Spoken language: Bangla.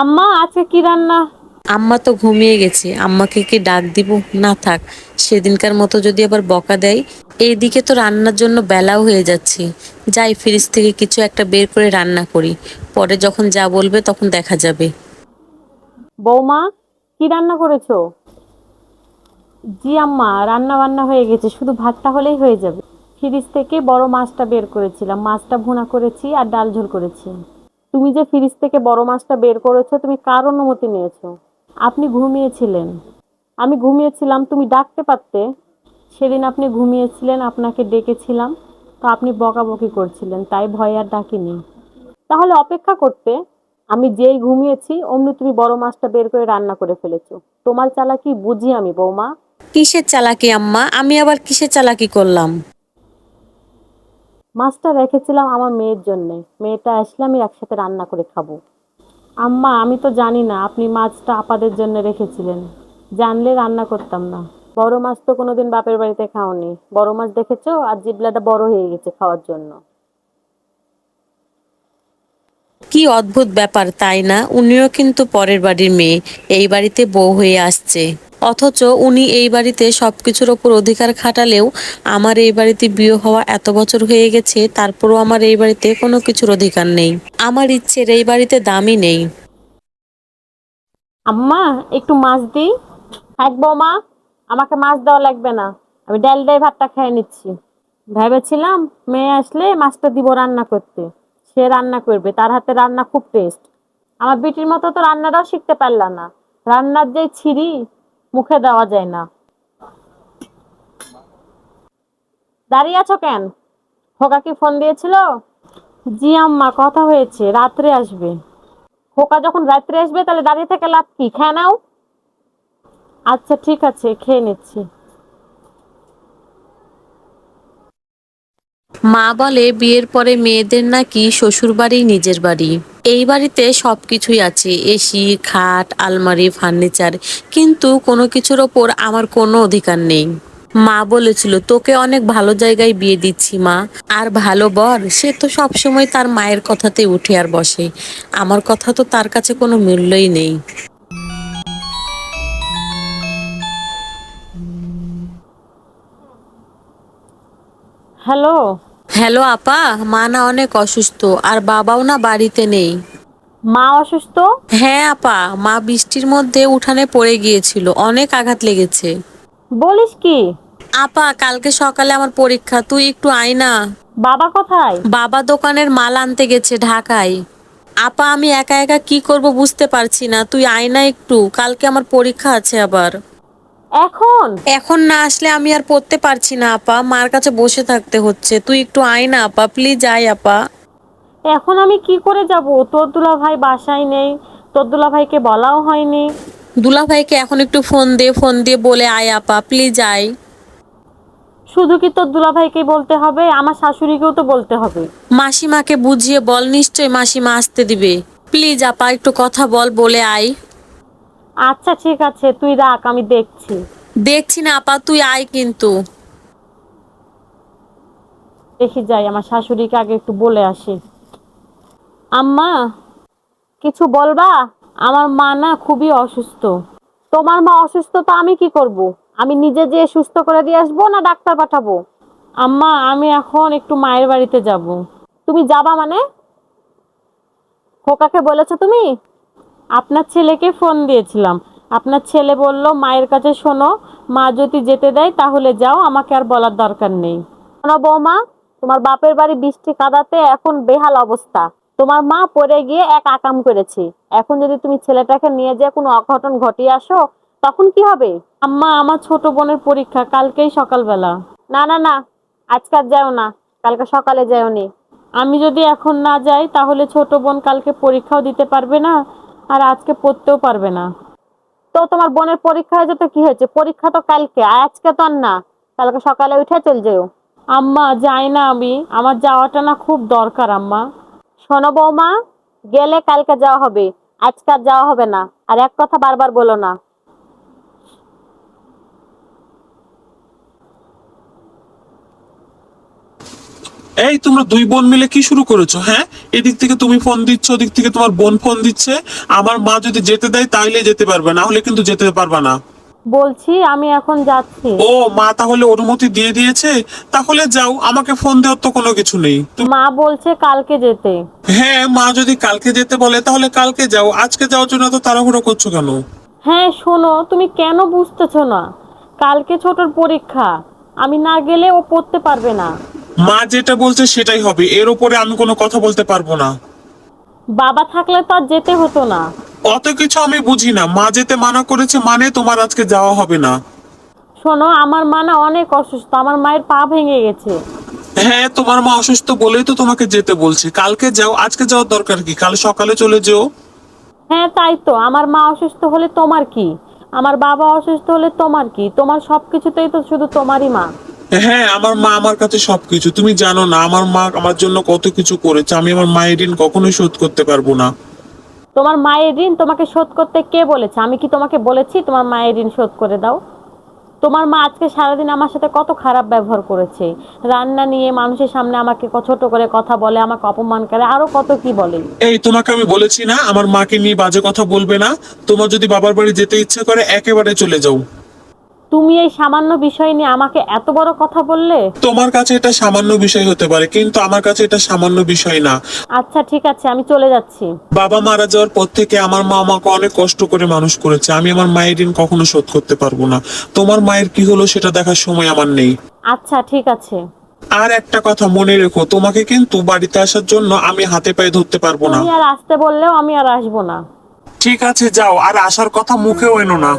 আম্মা আজকে কি রান্না? আম্মা তো ঘুমিয়ে গেছে, আম্মাকে কি ডাক দিব? না থাক, সেদিনকার মতো যদি আবার বকা দেয়। এইদিকে তো রান্নার জন্য বেলাও হয়ে যাচ্ছে। যাই ফ্রিজ থেকে কিছু একটা বের করে রান্না করি, পরে যখন যা বলবে তখন দেখা যাবে। বৌমা, কি রান্না করেছো? জি আম্মা, রান্না বান্না হয়ে গেছে, শুধু ভাতটা হলেই হয়ে যাবে। ফ্রিজ থেকে বড় মাছটা বের করেছিলাম, মাছটা ভুনা করেছি আর ডাল ঝোল করেছি। তুমি যে ফ্রিজ থেকে বড় মাছটা বের করেছো, তুমি কার অনুমতি নিয়েছো? আপনি ঘুমিয়েছিলেন। আমি ঘুমিয়েছিলাম, তুমি ডাকতে পারতে। সেদিন আপনি ঘুমিয়েছিলেন, আপনাকে ডেকেছিলাম, তো আপনি বকাবকি করছিলেন, তাই ভয় আর ডাকিনি। তাহলে অপেক্ষা করতে। আমি যেই ঘুমিয়েছি অমনি তুমি বড় মাছটা বের করে রান্না করে ফেলেছো। তোমার চালাকি বুঝি আমি, বৌমা। কিসের চালাকি আম্মা? আমি আবার কিসের চালাকি করলাম? মাছটা রেখেছিলাম আমার মেয়ের জন্য, মেয়েটা আসলে আমি একসাথে রান্না করে খাবো। আম্মা, আমি তো জানি না আপনি মাছটা আপাদের জন্য রেখেছিলেন। জানলে রান্না করতাম না। বড় মাছ তো কোনোদিন বাপের বাড়িতে খাওনি, বড় মাছ দেখেছো আর জিবলাটা বড় হয়ে গেছে খাওয়ার জন্য। কি অদ্ভুত ব্যাপার তাই না? উনিও কিন্তু পরের বাড়ির মেয়ে, এই বাড়িতে বউ হয়ে আসছে। অথচ উনি এই বাড়িতে সবকিছুর ওপর অধিকার খাটালেও আমার এই বাড়িতে বিয়ে হওয়া এত বছর হয়ে গেছে, তারপরও আমার এই বাড়িতে কোনো কিছুর অধিকার নেই। আমার ইচ্ছের এই বাড়িতে দামই নেই। আম্মা, একটু মাছ দিই? থাক বৌমা, আমাকে মাছ দেওয়া লাগবে না। আমি ডাল দিয়ে ভাতটা খেয়ে নিচ্ছি। ভেবেছিলাম মেয়ে আসলে মাছটা দিব রান্না করতে। সে রান্না করবে, তার হাতে রান্না খুব টেস্ট। আমার বিটির মতো তো রান্নাটাও শিখতে পারলাম না। রান্নার যে ছিরি, মুখে দেওয়া যায় না। দাঁড়িয়ে আছো কেন? খোকা কি ফোন দিয়েছিল? জি আম্মা, কথা হয়েছে, রাত্রে আসবে। খোকা যখন রাত্রে আসবে তাহলে দাঁড়িয়ে থেকে লাভ কি? খেয়ে নাও। আচ্ছা ঠিক আছে, খেয়ে নিচ্ছি। মা বলে বিয়ের পরে মেয়েদের নাকি শ্বশুর বাড়ি নিজের বাড়ি। এই বাড়িতে সবকিছুই আছে, এসি, খাট, আলমারি, ফার্নিচার, কিন্তু কোনো কিছুর ওপর আমার কোনো অধিকার নেই। মা বলেছিল তোকে অনেক ভালো জায়গায় বিয়ে দিচ্ছি মা। আর ভালো বর, সে তো সবসময় তার মায়ের কথাতে উঠে আর বসে। আমার কথা তো তার কাছে কোনো মূল্যই নেই। হ্যালো। হ্যালো আপা, মা না অনেক অসুস্থ, আর বাবাও না বাড়িতে নেই। মা অসুস্থ? হ্যাঁ আপা, মা বৃষ্টির মধ্যে উঠানে পড়ে গিয়েছিল, অনেক আঘাত লেগেছে। বলিস কি? আপা কালকে সকালে আমার পরীক্ষা, তুই একটু আয় না। বাবা কোথায়? বাবা দোকানের মাল আনতে গেছে ঢাকায়। আপা আমি একা একা কি করব বুঝতে পারছি না, তুই আয় না একটু, কালকে আমার পরীক্ষা আছে আবার। এখন? এখন না আসলে আমি আর পড়তে পারছি না আপা, মার কাছে বসে থাকতে হচ্ছে, তুই একটু আয় না আপা, প্লিজ আয় আপা। এখন আমি কি করে যাব? তোর দুলা ভাই বাসায় নেই, তোর দুলা ভাইকে বলাও হয়নি। দুলা ভাইকে এখন একটু ফোন দে, ফোন দিয়ে বলে আয় আপা, প্লিজ আয়। শুধু কি তোর দুলা ভাইকেই বলতে হবে? আমার শাশুড়িকেও তো বলতে হবে। মাসিমাকে বুঝিয়ে বল, নিশ্চয়ই মাসিমা আসতে দিবে। প্লিজ আপা একটু কথা বল, বলে আয়। আচ্ছা ঠিক আছে, তুই রাখ, আমি দেখছি। দেখছি না আপা, তুই আয় কিন্তু। দেখি যাই, আমার শাশুড়িকে আগে একটু বলে আসি। আম্মা, কিছু বলবা? আমার মা না খুবই অসুস্থ। তোমার মা অসুস্থ তো আমি কি করব? আমি নিজে যেয়ে সুস্থ করে দিয়ে আসবো না ডাক্তার পাঠাবো? আম্মা, আমি এখন একটু মায়ের বাড়িতে যাব। তুমি যাবা মানে? খোকাকে বলেছো তুমি? আপনার ছেলেকে ফোন দিয়েছিলাম। আপনার ছেলে বলল মায়ের কাছে শোনো, মা যদি যেতে দেয় তাহলে যাও, আমাকে আর বলার দরকার নেই। শোনো বৌমা, তোমার বাপের বাড়ি বৃষ্টি কাদাতে এখন বেহাল অবস্থা। তোমার মা পড়ে গিয়ে এক আকাম করেছে। এখন যদি তুমি ছেলেটাকে নিয়ে যেয়ে কোনো অঘটন ঘটিয়ে আসো, তখন কি হবে? আম্মা, আমার ছোট বোনের পরীক্ষা কালকেই সকালবেলা। না না না, আজকে আর যাও না, কালকে সকালে যাওনি। আমি যদি এখন না যাই তাহলে ছোট বোন কালকে পরীক্ষাও দিতে পারবে না, আর আজকে পড়তেও পারবে না। তো তোমার বোনের পরীক্ষা হয়ে যেতে কি হয়েছে? পরীক্ষা তো কালকে, আর আজকে তো আর না। কালকে সকালে উঠে চল যেও। আম্মা, যাই না আমি, আমার যাওয়াটা না খুব দরকার আম্মা। শোনো বৌমা, গেলে কালকে যাওয়া হবে, আজকে আর যাওয়া হবে না। আর এক কথা বারবার বলো না। এই তোমরা দুই বোন মিলে কি শুরু করেছো? হ্যাঁ, এদিক থেকে তুমি ফোন দিচ্ছ, ওদিক থেকে তোমার বোন ফোন দিচ্ছে। আমার মা যদি যেতে দেয় তাইলে যেতে পারবে, না হলে কিন্তু যেতে পারবে না। বলছি আমি এখন যাচ্ছি। ও মা তাহলে অনুমতি দিয়ে দিয়েছে, তাহলে যাও, আমাকে ফোন দেওয়ার তো কোনো কিছু নেই। মা বলছে কালকে যেতে। হ্যাঁ, মা যদি কালকে যেতে বলে তাহলে কালকে যাও, আজকে যাওয়ার জন্য তো তাড়াহুড়ো করছো কেন? হ্যাঁ শোনো, তুমি কেন বুঝতেছো না? কালকে ছোটর পরীক্ষা, আমি না গেলে ও পড়তে পারবে না। মা যেটা বলছে সেটাই হবে, এর উপরে আমি কোনো কথা বলতে পারবো না। বাবা থাকলে তো আর যেতে হতো না। অত কিছু আমি বুঝি না, মা যেতে মানা করেছে মানে তোমার আজকে যাওয়া হবে না। শোনো, আমার মা না অনেক অসুস্থ, আমার মায়ের পা ভেঙে গেছে। হ্যাঁ, তোমার মা অসুস্থ বলেই তো তোমাকে যেতে বলছি, কালকে যাও, আজকে যাওয়ার দরকার কি? কাল সকালে চলে যেও। হ্যাঁ তাই তো, আমার মা অসুস্থ হলে তোমার কি, আমার বাবা অসুস্থ হলে তোমার কি? তোমার সবকিছুতেই তো শুধু তোমারই মা। হ্যাঁ, আমার মা আমার কাছে সবকিছু, তুমি জানো না আমার মা আমার জন্য কত কিছু করেছে, আমি আমার মায়ের ঋণ কখনোই শোধ করতে পারবো না। তোমার মায়ের ঋণ তোমাকে শোধ করতে কে বলেছে? আমি কি তোমাকে বলেছি তোমার মায়ের ঋণ শোধ করে দাও? তোমার মা আজকে সারাদিন আমার সাথে কত খারাপ ব্যবহার করেছে। রান্না নিয়ে মানুষের সামনে আমাকে ছোট করে কথা বলে, আমাকে অপমান করে, আরো কত কি বলে। এই তোমাকে আমি বলেছি না আমার মাকে নিয়ে বাজে কথা বলবে না। তোমার যদি বাবার বাড়ি যেতে ইচ্ছে করে একেবারে চলে যাও। তুমি এই সামান্য বিষয় নিয়ে আমাকে এত বড় কথা বললে। তোমার কাছে এটা সামান্য বিষয় হতে পারে, কিন্তু আমার কাছে এটা সামান্য বিষয় না। আচ্ছা ঠিক আছে, আমি চলে যাচ্ছি। বাবা মারা যাওয়ার পর থেকে আমার মা আমাকে অনেক কষ্ট করে মানুষ করেছে, আমি আমার মায়ের ঋণ কখনো শোধ করতে পারবো না। তোমার মায়ের কি হলো সেটা দেখার সময় আমার নেই। আচ্ছা ঠিক আছে। আর একটা কথা মনে রেখো, তোমাকে কিন্তু বাড়িতে আসার জন্য আমি হাতে পায়ে ধরতে পারবো না। তুমি আর আসতে বললেও আমি আর আসবো না। ঠিক আছে যাও, আর আসার কথা মুখেও এনো না।